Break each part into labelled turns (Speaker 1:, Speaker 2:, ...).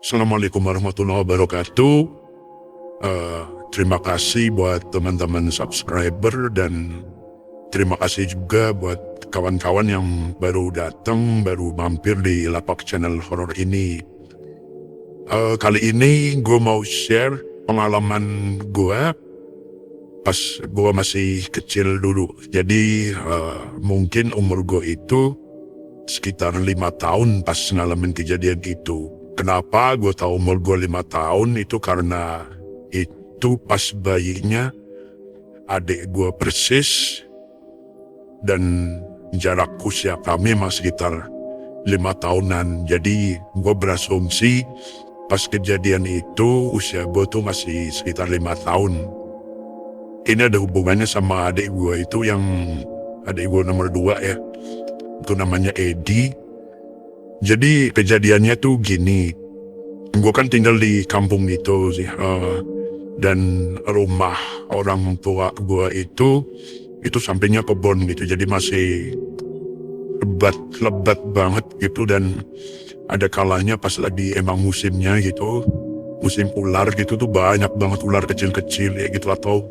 Speaker 1: Assalamualaikum warahmatullahi wabarakatuh. Terima kasih buat teman-teman subscriber dan terima kasih juga buat kawan-kawan yang baru datang, baru mampir di lapak channel horor ini. Kali ini gue mau share pengalaman gue pas gue masih kecil dulu. Jadi mungkin umur gue itu sekitar 5 tahun pas ngalamin kejadian itu. Kenapa gue tahu umur gue 5 tahun itu karena itu pas bayinya adik gue persis dan jarak usia kami masih sekitar 5 tahunan. Jadi gue berasumsi pas kejadian itu usia gue tuh masih sekitar 5 tahun. Ini ada hubungannya sama adik gue itu yang adik gue nomor 2 ya. Itu namanya Edi. Jadi kejadiannya tuh gini, gue kan tinggal di kampung itu sih, dan rumah orang tua gue itu sampingnya kebun gitu, jadi masih lebat banget gitu. Dan ada kalanya pas lagi emang musimnya gitu, musim ular gitu tuh banyak banget ular kecil-kecil ya gitu, atau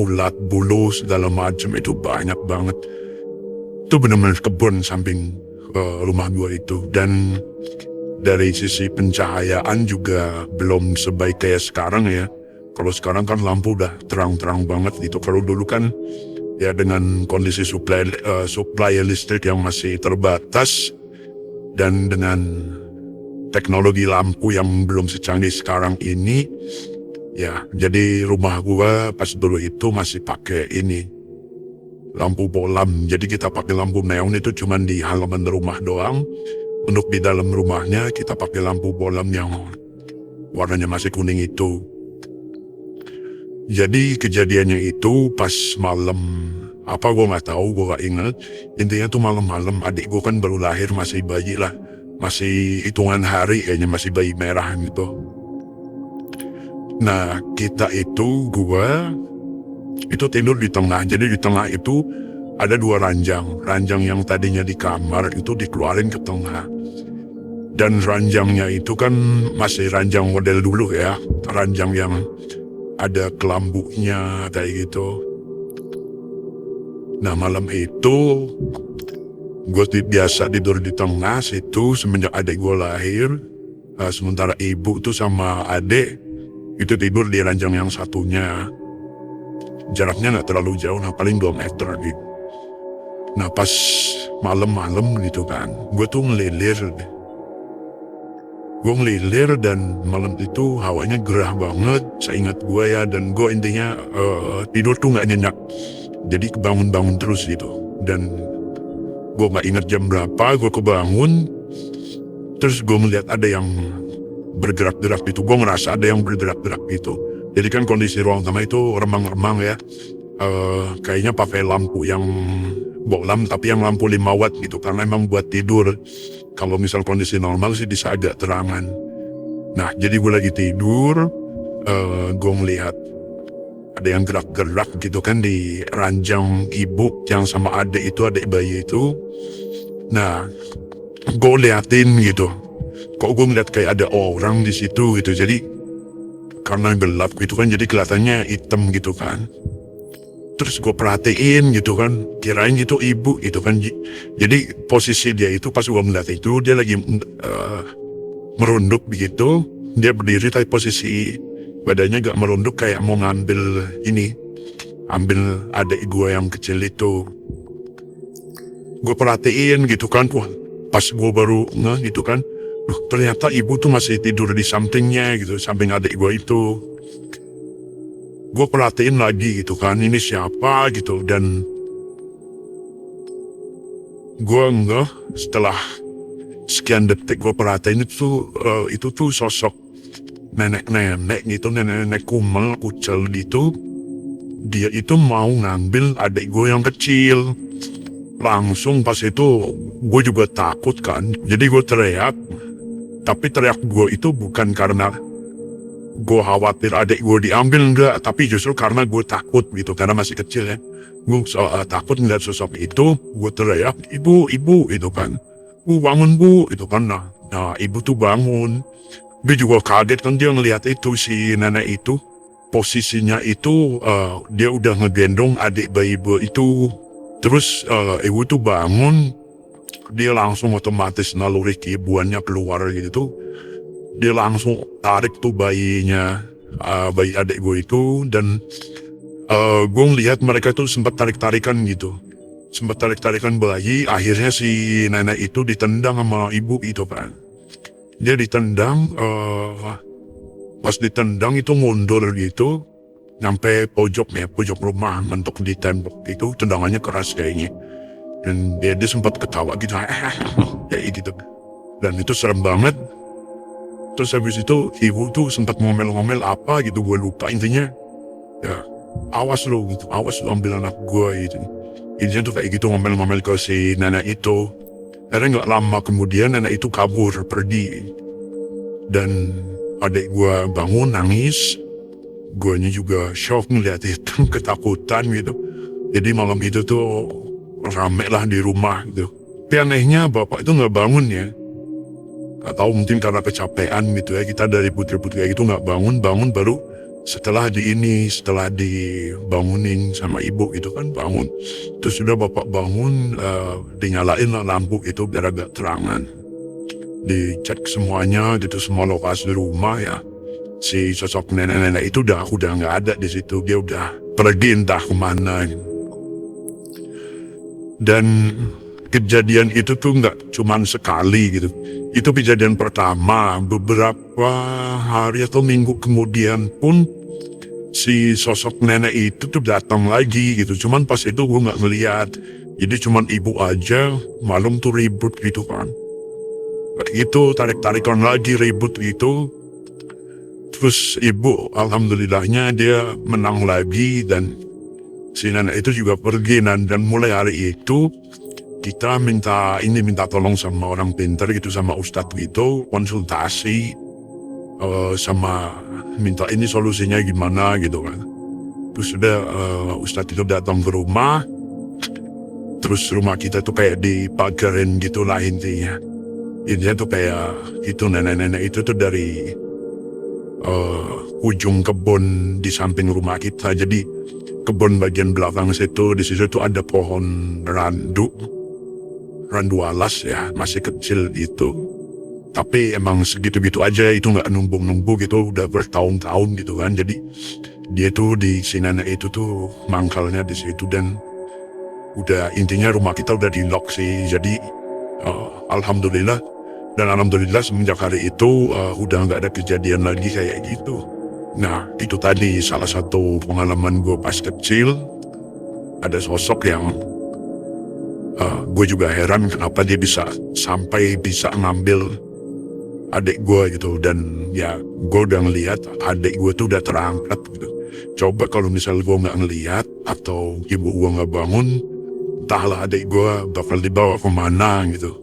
Speaker 1: ulat bulu segala macam itu banyak banget. Itu benar-benar kebun samping rumah gua itu. Dan dari sisi pencahayaan juga belum sebaik kayak sekarang ya. Kalau sekarang kan lampu udah terang-terang banget gitu. Kalau dulu kan ya dengan kondisi supply listrik yang masih terbatas dan dengan teknologi lampu yang belum secanggih sekarang ini, ya jadi rumah gua pas dulu itu masih pakai ini, lampu bolam. Jadi kita pakai lampu neon itu cuman di halaman rumah doang. Untuk di dalam rumahnya kita pakai lampu bolam yang warnanya masih kuning itu. Jadi kejadiannya itu pas malam, apa gue nggak tahu, gue nggak ingat. Intinya tuh malam-malam, adik gue kan baru lahir, masih bayi lah, masih hitungan hari kayaknya, masih bayi merah gitu. Nah kita itu, gue itu tidur di tengah. Jadi di tengah itu ada 2 ranjang. Ranjang yang tadinya di kamar itu dikeluarin ke tengah. Dan ranjangnya itu kan masih ranjang model dulu ya. Ranjang yang ada kelambunya kayak gitu. Nah malam itu gue biasa tidur di tengah situ semenjak adik gue lahir. Sementara ibu tuh sama adik itu tidur di ranjang yang satunya. Jaraknya nggak terlalu jauh, nah paling 2 meter gitu. Nah pas malam-malam gitu kan, gue tuh ngelilir. Gue ngelilir dan malam itu hawanya gerah banget, seingat gue ya. Dan gue intinya tidur tuh nggak nyenyak, jadi kebangun-bangun terus gitu. Dan gue nggak ingat jam berapa, gue kebangun. Terus gue melihat ada yang bergerak-gerak gitu, gue ngerasa ada yang bergerak-gerak gitu. Jadi kan kondisi ruang tamu itu remang-remang ya. Kayaknya pakai lampu yang bolam tapi yang lampu 5 watt gitu, karena emang buat tidur. Kalau misal kondisi normal sih bisa agak terangan. Nah jadi gue lagi tidur, gue melihat ada yang gerak-gerak gitu kan di ranjang ibu yang sama adik itu, adik bayi itu. Nah gue liatin gitu, kok gue ngeliat kayak ada orang di situ gitu. Jadi karena gelap gitu kan, jadi kelihatannya hitam gitu kan. Terus gue perhatiin gitu kan, kirain itu ibu gitu kan. Jadi posisi dia itu pas gue ngeliat itu, dia lagi merunduk begitu. Dia berdiri tapi posisi badannya gak merunduk, kayak mau ngambil ini, ambil adik gue yang kecil itu. Gue perhatiin gitu kan, wah pas gue baru ngeh gitu kan, ternyata ibu tuh masih tidur di sampingnya gitu, samping adik gue itu. Gue perhatiin lagi gitu kan, ini siapa gitu. Dan gue ngeh setelah sekian detik gue perhatiin itu tuh sosok nenek-nenek gitu, nenek-nenek kumel kucel gitu. Dia itu mau ngambil adik gue yang kecil. Langsung pas itu gue juga takut kan, jadi gue teriak. Tapi teriak gue itu bukan karena gue khawatir adik gue diambil, enggak. Tapi justru karena gue takut gitu, karena masih kecil ya. Gue takut ngeliat sosok itu. Gue teriak, ibu, ibu, itu kan. Bu, bangun bu, itu kan. Nah, Nah, ibu tuh bangun. Dia juga kaget kan dia ngelihat itu si nenek itu. Posisinya itu dia udah ngegendong adik bayi ibu itu. Terus ibu tuh bangun, dia langsung otomatis naluri keibuannya keluar gitu. Dia langsung tarik tuh bayinya, bayi adik gue itu, dan gue ngelihat mereka tuh sempat tarik-tarikan gitu. Sempat tarik-tarikan bayi, akhirnya si nenek itu ditendang sama ibu itu kan. Dia ditendang, pas ditendang itu mundur gitu, sampai pojok rumah, mentok di tembok itu, tendangannya keras kayaknya. Dan dia sempat ketawa gitu, kayak gitu. Dan itu serem banget. Terus habis itu ibu tuh sempat ngomel-ngomel apa gitu, gue lupa intinya. Ya, awas lu gitu, awas lu ambil anak gue gitu. Intinya tuh kayak gitu ngomel-ngomel ke si nenek itu. Akhirnya gak lama kemudian nenek itu kabur, pergi. Dan adik gue bangun nangis. Guanya juga shock ngeliat itu, ketakutan gitu. Jadi malam itu tuh rame lah di rumah gitu. Tapi anehnya bapak itu gak bangun ya. Gak tahu mungkin karena kecapean gitu ya. Kita dari putri-putri kayak gitu gak bangun baru setelah dibangunin sama ibu itu kan bangun. Terus sudah bapak bangun, dinyalain lah lampu itu biar agak terangan. Dicek semuanya gitu, semua lokasi rumah ya. Si sosok nenek-nenek itu udah nggak ada di situ. Dia udah pergi entah kemana. Dan kejadian itu tuh nggak cuman sekali gitu. Itu kejadian pertama. Beberapa hari atau minggu kemudian pun si sosok nenek itu tuh datang lagi gitu. Cuman pas itu gue nggak ngeliat. Jadi cuman ibu aja malam tuh ribut gitu kan. Itu tarik-tarikan lagi ribut gitu. Terus ibu alhamdulillahnya dia menang lagi dan si nenek itu juga pergi. Dan mulai hari itu kita minta tolong sama orang pintar gitu, sama ustadz gitu, konsultasi sama minta ini solusinya gimana gitu kan. Terus sudah ustadz itu datang ke rumah. Terus rumah kita tuh kayak dipagarin gitu lah intinya. Intinya tuh kayak itu nenek-nenek itu tuh dari ujung kebun di samping rumah kita. Jadi kebun bagian belakang situ, di situ tuh ada pohon randu alas ya, masih kecil itu. Tapi emang segitu-gitu aja, itu nggak numbuk-numbuk gitu, udah bertahun-tahun gitu kan. Jadi dia tuh di si nenek itu tuh mangkalnya di situ, dan udah intinya rumah kita udah di lock sih. Jadi alhamdulillah semenjak hari itu udah nggak ada kejadian lagi kayak gitu. Nah itu tadi salah satu pengalaman gue pas kecil. Ada sosok yang gue juga heran kenapa dia sampai bisa ngambil adik gue gitu. Dan ya gue udah ngeliat adik gue tuh udah terangkat gitu. Coba kalau misal gue nggak ngeliat atau ibu gue nggak bangun, entahlah adik gue bakal dibawa kemana gitu.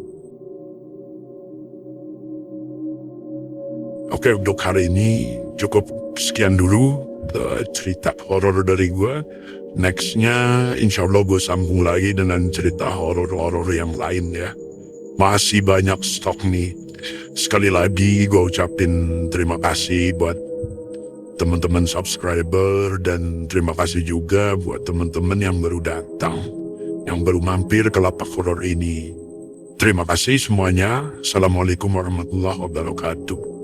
Speaker 1: Oke, untuk hari ini cukup sekian dulu cerita horor dari gue. Nextnya insya Allah gue sambung lagi dengan cerita horor-horor yang lain ya. Masih banyak stok nih. Sekali lagi gue ucapin terima kasih buat teman-teman subscriber, dan terima kasih juga buat teman-teman yang baru datang, yang baru mampir ke lapak horor ini. Terima kasih semuanya. Assalamualaikum warahmatullahi wabarakatuh.